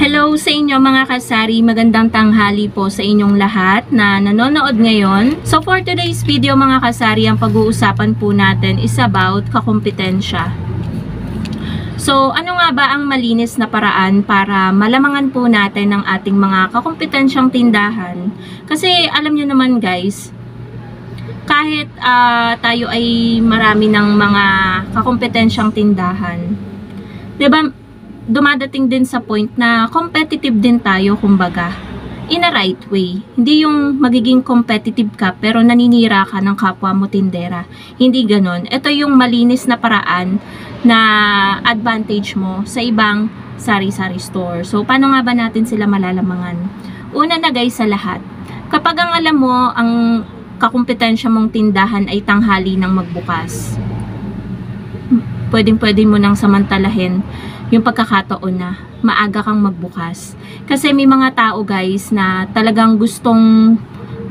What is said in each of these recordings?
Hello sa inyo mga kasari, magandang tanghali po sa inyong lahat na nanonood ngayon. So for today's video mga kasari, ang pag-uusapan po natin is about kakumpetensya. So ano nga ba ang malinis na paraan para malamangan po natin ang ating mga kakumpetensyang tindahan? Kasi alam nyo naman guys, kahit tayo ay marami ng mga kakumpetensyang tindahan, diba, dumadating din sa point na competitive din tayo, kumbaga, in a right way. Hindi yung magiging competitive ka pero naninira ka ng kapwa mo tindera. Hindi ganon. Ito yung malinis na paraan na advantage mo sa ibang sari-sari store. So, paano nga ba natin sila malalamangan? Una na guys sa lahat, kapag ang alam mo ang kakumpetensya mong tindahan ay tanghali ng magbukas, pwedeng-pwede mo nang samantalahin yung pagkakataon na maaga kang magbukas. Kasi may mga tao guys na talagang gustong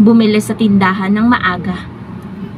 bumili sa tindahan ng maaga.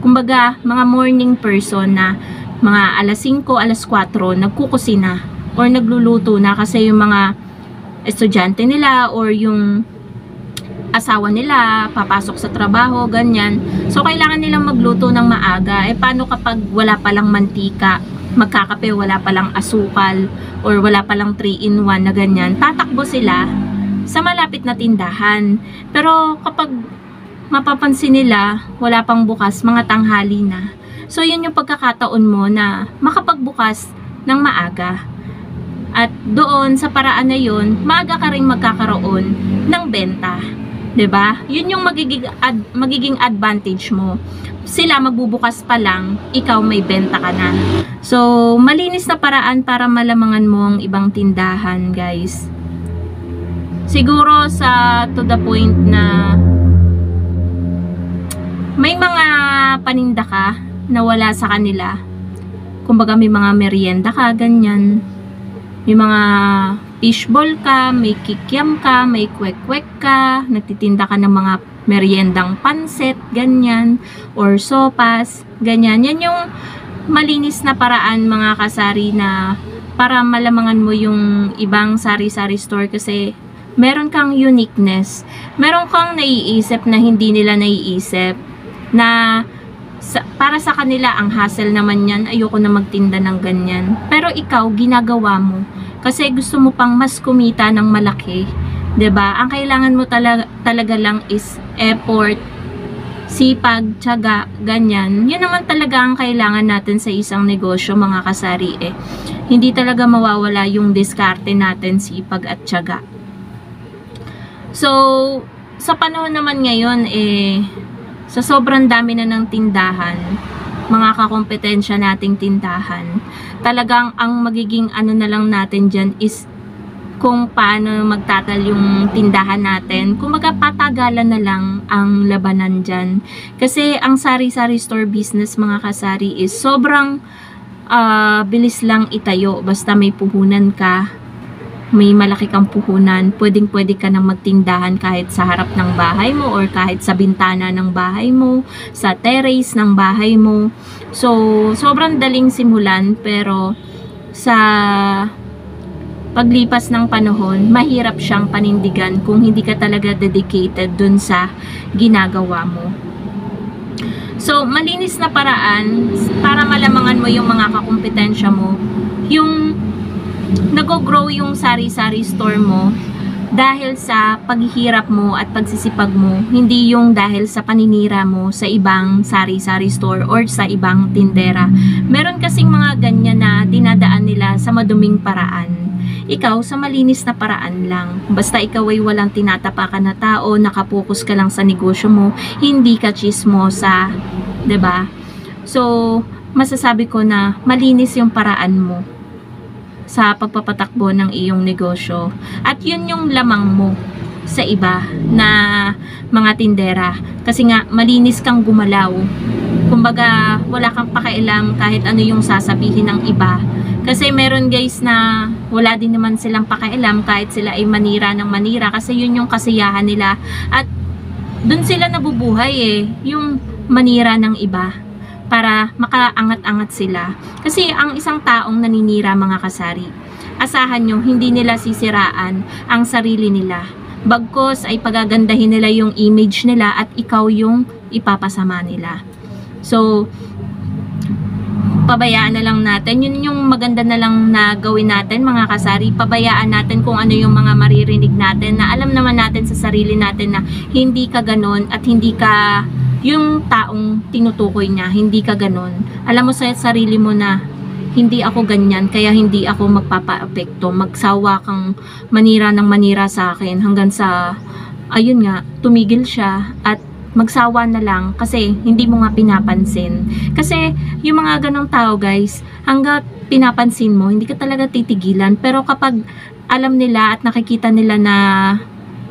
Kumbaga, mga morning person na mga alas 5, alas 4, nagkukusina or nagluluto na kasi yung mga estudyante nila or yung asawa nila papasok sa trabaho, ganyan. So, kailangan nilang magluto ng maaga. Paano kapag wala palang mantika, magkakape, wala palang asukal, or wala palang 3-in-1 na ganyan? Tatakbo sila sa malapit na tindahan. Pero kapag mapapansin nila, wala pang bukas, mga tanghali na. So, yun yung pagkakataon mo na makapagbukas ng maaga. At doon, sa paraan na yun, maaga ka rin magkakaroon ng benta. 'Di ba? Yun yung magiging advantage mo. Sila magbubukas pa lang, ikaw may benta ka na. So, malinis na paraan para malamangan mo ang ibang tindahan, guys. Siguro sa to the point na may mga paninda ka na wala sa kanila. Kumbaga may mga merienda ka, ganyan. May mga fishball ka, may kikiam ka, may kwek-kwek ka, nagtitinda ka ng mga meriendang pansit, ganyan, or sopas, ganyan. Yan yung malinis na paraan mga kasari na para malamangan mo yung ibang sari-sari store kasi meron kang uniqueness. Meron kang naiisip na hindi nila naiisip na para sa kanila ang hassle naman yan, ayoko na magtinda ng ganyan. Pero ikaw, ginagawa mo kasi gusto mo pang mas kumita ng malaki, 'di ba? Ang kailangan mo talaga lang is effort, sipag, tiyaga, ganyan. Yun naman talaga ang kailangan natin sa isang negosyo mga kasari eh. Hindi talaga mawawala yung diskarte natin, sipag at tiyaga. So, sa panahon naman ngayon eh, sa sobrang dami na ng tindahan, mga kakumpetensya nating tindahan, talagang ang magiging ano na lang natin dyan is kung paano magtatal yung tindahan natin. Kumbaga patagalan na lang ang labanan dyan. Kasi ang sari-sari store business mga kasari is sobrang bilis lang itayo. Basta may puhunan ka, may malaki kang puhunan, pwedeng-pwede ka nang magtindahan kahit sa harap ng bahay mo or kahit sa bintana ng bahay mo, sa terrace ng bahay mo. So, sobrang daling simulan pero sa paglipas ng panahon, mahirap siyang panindigan kung hindi ka talaga dedicated dun sa ginagawa mo. So, malinis na paraan para malamangan mo yung mga kakumpetensya mo, yung nag-grow yung sari-sari store mo dahil sa paghihirap mo at pagsisipag mo, hindi yung dahil sa paninira mo sa ibang sari-sari store or sa ibang tindera. Meron kasing mga ganyan na dinadaan nila sa maduming paraan. Ikaw sa malinis na paraan lang. Basta ikaw ay walang tinatapakan na tao, nakapokus ka lang sa negosyo mo, hindi ka chismosa, 'di ba? So, masasabi ko na malinis yung paraan mo sa pagpapatakbo ng iyong negosyo. At yun yung lamang mo sa iba na mga tindera. Kasi nga, malinis kang gumalaw. Kumbaga, wala kang pakialam kahit ano yung sasabihin ng iba. Kasi meron guys na wala din naman silang pakialam kahit sila ay manira ng manira. Kasi yun yung kasiyahan nila. At dun sila nabubuhay eh. Yung manira ng iba. Para makaangat-angat sila. Kasi ang isang taong naninira mga kasari, asahan nyo, hindi nila sisiraan ang sarili nila. Bagkos ay pagagandahin nila yung image nila at ikaw yung ipapasama nila. So, pabayaan na lang natin. Yun yung maganda na lang na gawin natin, mga kasari. Pabayaan natin kung ano yung mga maririnig natin, na alam naman natin sa sarili natin na hindi ka ganon at hindi ka yung taong tinutukoy niya, hindi ka ganon. Alam mo sa sarili mo na hindi ako ganyan, kaya hindi ako magpapa-apekto. Magsawa kang manira ng manira sa akin hanggang sa, ayun nga, tumigil siya at magsawa na lang kasi hindi mo nga pinapansin. Kasi yung mga ganong tao guys, hanggat pinapansin mo, hindi ka talaga titigilan. Pero kapag alam nila at nakikita nila na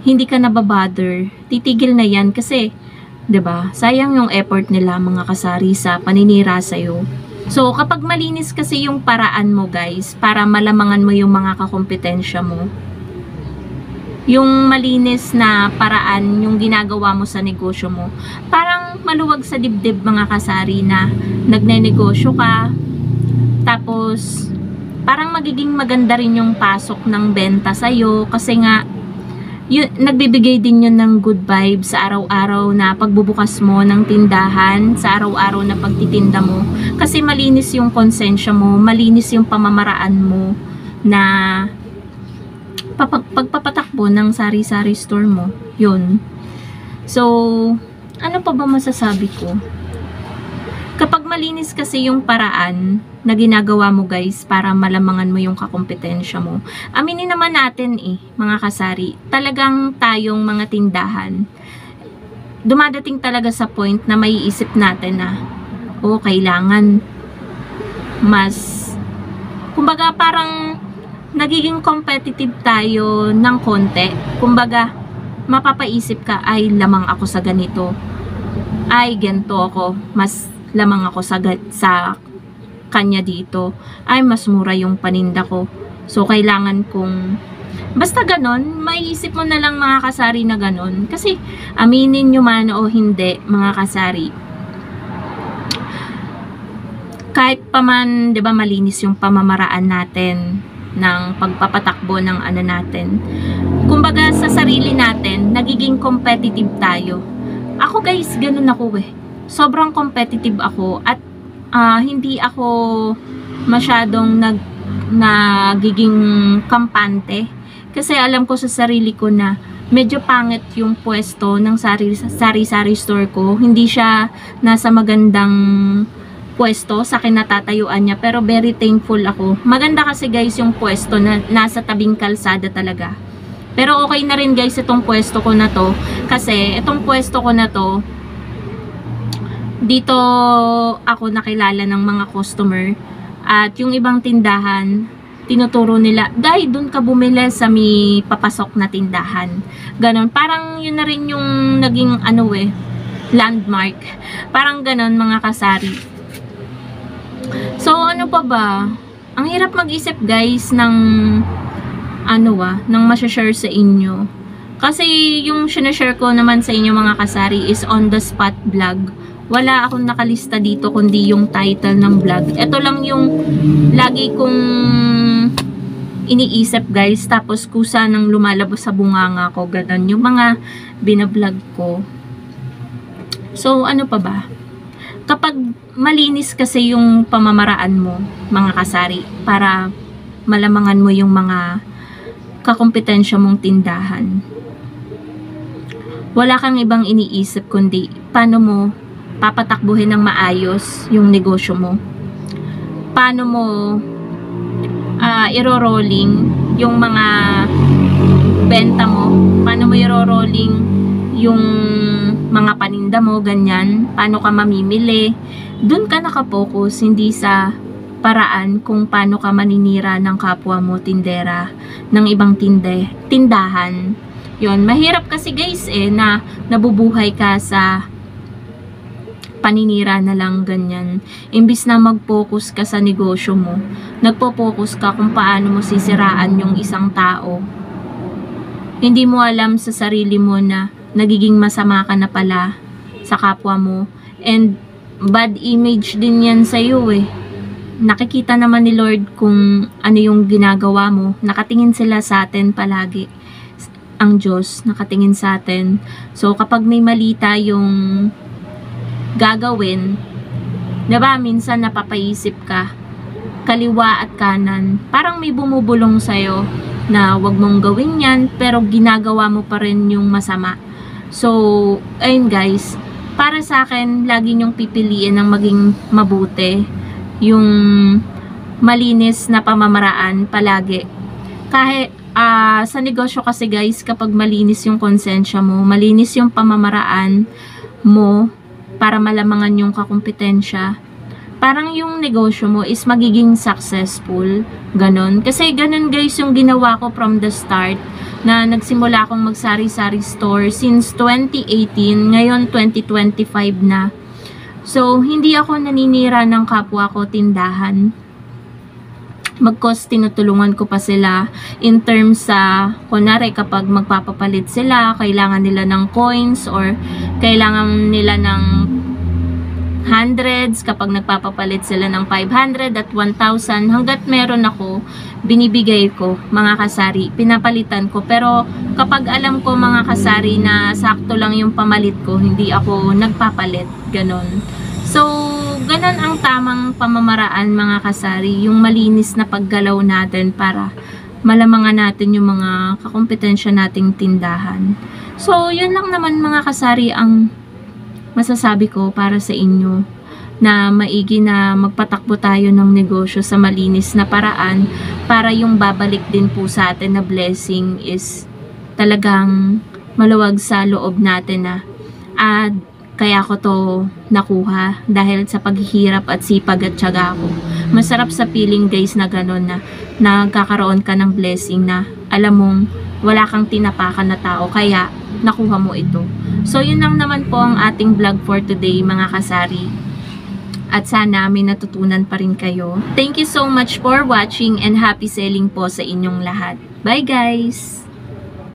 hindi ka nababother, titigil na yan kasi, 'di ba? Sayang yung effort nila, mga kasari, sa paninira sa'yo. So kapag malinis kasi yung paraan mo guys, para malamangan mo yung mga kakompetensya mo, yung malinis na paraan, yung ginagawa mo sa negosyo mo, parang maluwag sa dibdib, mga kasari, na nagnenegosyo ka, tapos parang magiging maganda rin yung pasok ng benta sa'yo kasi nga yun, nagbibigay din yun ng good vibes sa araw-araw na pagbubukas mo ng tindahan, sa araw-araw na pagtitinda mo, kasi malinis yung konsensya mo, malinis yung pamamaraan mo na pagpapatakbo ng sari-sari store mo. Yun. So, ano pa ba masasabi ko? Kapag malinis kasi yung paraan na ginagawa mo guys para malamangan mo yung kakompetensya mo, aminin naman natin mga kasari, talagang tayong mga tindahan, dumadating talaga sa point na maiisip natin na, kailangan mas, kumbaga parang nagiging competitive tayo ng konti. Kumbaga, mapapaisip ka, ay lamang ako sa ganito, ay ganito ako, mas lamang ako sa kanya dito, ay mas mura yung paninda ko, so kailangan kong, basta ganon, maiisip mo na lang, mga kasari, na ganon. Kasi aminin nyo man o hindi, mga kasari, kahit pa man, 'di ba, malinis yung pamamaraan natin ng pagpapatakbo ng ano natin, kumbaga sa sarili natin nagiging competitive tayo. Ako guys, ganun ako sobrang competitive ako at hindi ako masyadong nagiging kampante kasi alam ko sa sarili ko na medyo pangit yung pwesto ng sari-sari store ko. Hindi siya nasa magandang pwesto sa kinatatayuan niya, pero very thankful ako. Maganda kasi guys yung pwesto na nasa tabing kalsada talaga. Pero okay na rin guys itong pwesto ko na to, kasi itong pwesto ko na to, dito ako nakilala ng mga customer, at yung ibang tindahan tinuturo nila, dahil dun ka bumili sa may papasok na tindahan. Ganon, parang yun na rin yung naging landmark. Parang ganon, mga kasari. So, ano pa ba? Ang hirap mag-isip guys ng ng masashare sa inyo. Kasi yung sinashare ko naman sa inyo, mga kasari, is on the spot vlog. Wala akong nakalista dito kundi yung title ng vlog. Ito lang yung lagi kong iniisip guys, tapos kusa nang lumalabas sa bunganga ko, ganun yung mga binablog ko. So, ano pa ba? Kapag malinis kasi yung pamamaraan mo, mga kasari, para malamangan mo yung mga kakompetensya mong tindahan, wala kang ibang iniisip kundi paano mo papatakbuhin ng maayos yung negosyo mo, paano mo iro-rolling yung mga benta mo, paano mo iro-rolling yung mga paninda mo, ganyan, paano ka mamimili. Dun ka nakapokus, hindi sa paraan kung paano ka maninira ng kapwa mo tindera, ng ibang tindahan. Yon, mahirap kasi guys na nabubuhay ka sa paninira na lang, ganyan. Imbis na mag-focus ka sa negosyo mo, nagpo-focus ka kung paano mo sisiraan yung isang tao. Hindi mo alam sa sarili mo na nagiging masama ka na pala sa kapwa mo, and bad image din yan sa'yo nakikita naman ni Lord kung ano yung ginagawa mo. Nakatingin sila sa atin palagi. Ang Diyos nakatingin sa atin. So kapag may mali tayong gagawin, diba minsan napapaisip ka kaliwa at kanan, parang may bumubulong sa'yo na wag mong gawin yan, pero ginagawa mo pa rin yung masama. So ayun guys, para sa akin lagi nyong pipiliin ng maging mabuti, yung malinis na pamamaraan palagi. Kahit sa negosyo kasi guys, kapag malinis yung konsensya mo, malinis yung pamamaraan mo para malamangan yung kakumpetensya, parang yung negosyo mo is magiging successful. Ganon. Kasi ganon guys yung ginawa ko from the start, na nagsimula akong magsari-sari store since 2018, ngayon 2025 na. So hindi ako naninira ng kapwa ko tindahan. Mag-cost, tinutulungan ko pa sila in terms sa, kunwari kapag magpapapalit sila, kailangan nila ng coins or kailangan nila ng hundreds, kapag nagpapapalit sila ng 500 at 1,000, hanggat meron ako, binibigay ko mga kasari, pinapalitan ko. Pero kapag alam ko mga kasari na sakto lang yung pamalit ko, hindi ako nagpapalit, ganon. So ganon ang tamang pamamaraan mga kasari, yung malinis na paggalaw natin para malamangan natin yung mga kakumpetensya nating tindahan. So yun lang naman mga kasari ang masasabi ko para sa inyo, na maigi na magpatakbo tayo ng negosyo sa malinis na paraan para yung babalik din po sa atin na blessing is talagang maluwag sa loob natin na kaya ko to nakuha dahil sa paghihirap at sipag at tiyaga ko. Masarap sa feeling guys na gano'n, na nagkakaroon ka ng blessing na alam mong wala kang tinapakan na tao kaya nakuha mo ito. So yun lang naman po ang ating vlog for today mga kasari. At sana may natutunan pa rin kayo. Thank you so much for watching and happy selling po sa inyong lahat. Bye guys!